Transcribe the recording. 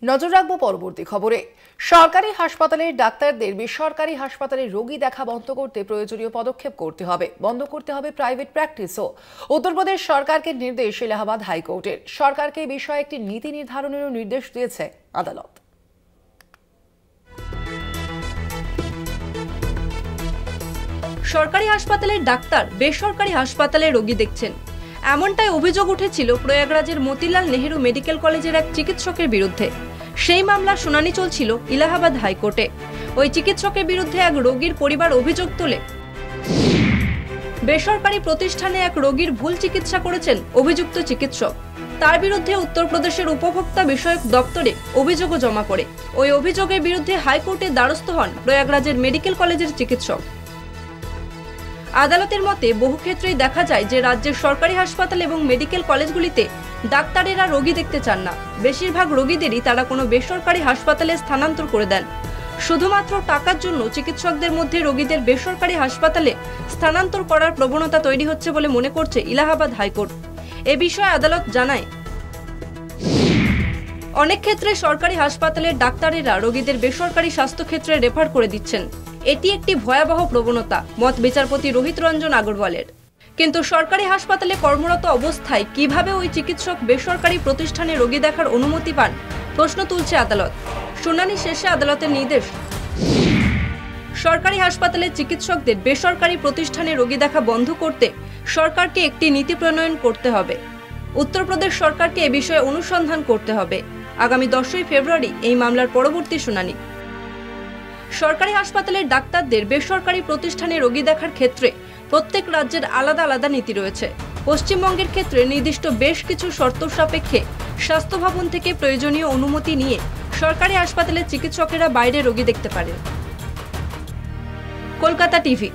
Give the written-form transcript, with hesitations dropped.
নজর রাখবো পরবর্তী খবরে। সরকারি হাসপাতালের ডাক্তারদের বেসরকারি হাসপাতালে রোগী দেখা বন্ধ করতে প্রয়োজনীয় পদক্ষেপ বন্ধ করতে হবে প্রাইভেট প্র্যাকটিসও। উত্তরপ্রদেশ সরকারকে নির্দেশ এলাহাবাদ হাইকোর্টের। সরকারকে এই বিষয়ে একটি নীতি নির্ধারণেরও নির্দেশ দিয়েছে আদালত। সরকারি হাসপাতালের ডাক্তার বেসরকারি হাসপাতালে রোগী দেখছেন, এমনটাই অভিযোগ উঠেছিল প্রয়াগরাজের মতিলাল নেহেরু মেডিকেল কলেজের এক চিকিৎসকের বিরুদ্ধে। সেই মামলার শুনানি চলছিল এলাহাবাদ হাইকোর্টে। ওই চিকিৎসকের বিরুদ্ধে এক রোগীর পরিবার অভিযোগ তোলে, বেসরকারি প্রতিষ্ঠানে এক রোগীর ভুল চিকিৎসা করেছেন অভিযুক্ত চিকিৎসক। তার বিরুদ্ধে উত্তরপ্রদেশের উপভোক্তা বিষয়ক দপ্তরে অভিযোগও জমা করে। ওই অভিযোগের বিরুদ্ধে হাইকোর্টে দ্বারস্থ হন প্রয়াগরাজের মেডিকেল কলেজের চিকিৎসক। আদালতের মতে বহু ক্ষেত্রেই দেখা যায় যে রাজ্যের সরকারি হাসপাতাল এবং মেডিকেল কলেজগুলিতে ডাক্তারেরা রোগী দেখতে চান না। বেশিরভাগ রোগীদেরই তারা কোনো বেসরকারি হাসপাতালে স্থানান্তর করে দেন। শুধুমাত্র টাকার জন্য চিকিৎসকদের মধ্যে রোগীদের বেসরকারি হাসপাতালে স্থানান্তর করার প্রবণতা তৈরি হচ্ছে বলে মনে করছে এলাহাবাদ হাইকোর্ট। এ বিষয়ে আদালত জানায়, অনেক ক্ষেত্রে সরকারি হাসপাতালের ডাক্তারেরা রোগীদের বেসরকারি স্বাস্থ্যক্ষেত্রে রেফার করে দিচ্ছেন। এটি একটি ভয়াবহ প্রবণতা, মত বিচারপতি রোহিত রঞ্জন আগরওয়ালের। কিন্তু সরকারি হাসপাতালে কর্মরত অবস্থায় কিভাবে ওই চিকিৎসক বেসরকারি প্রতিষ্ঠানে রোগী দেখার অনুমতি পান, প্রশ্ন তুলছে আদালত। শুনানি শেষে আদালতের নির্দেশ, সরকারি হাসপাতালে চিকিৎসকদের বেসরকারি প্রতিষ্ঠানে রোগী দেখা বন্ধ করতে সরকারকে একটি নীতি প্রণয়ন করতে হবে। উত্তরপ্রদেশ সরকারকে এ বিষয়ে অনুসন্ধান করতে হবে। আগামী 10ই ফেব্রুয়ারি এই মামলার পরবর্তী শুনানি। সরকারি হাসপাতালের ডাক্তারদের বেসরকারি প্রতিষ্ঠানে রোগী দেখার ক্ষেত্রে প্রত্যেক রাজ্যের আলাদা আলাদা নীতি রয়েছে। পশ্চিমবঙ্গের ক্ষেত্রে নির্দিষ্ট বেশ কিছু শর্ত সাপেক্ষে স্বাস্থ্য ভবন থেকে প্রয়োজনীয় অনুমতি নিয়ে সরকারি হাসপাতালের চিকিৎসকেরা বাইরে রোগী দেখতে পারেন। কলকাতা টিভি।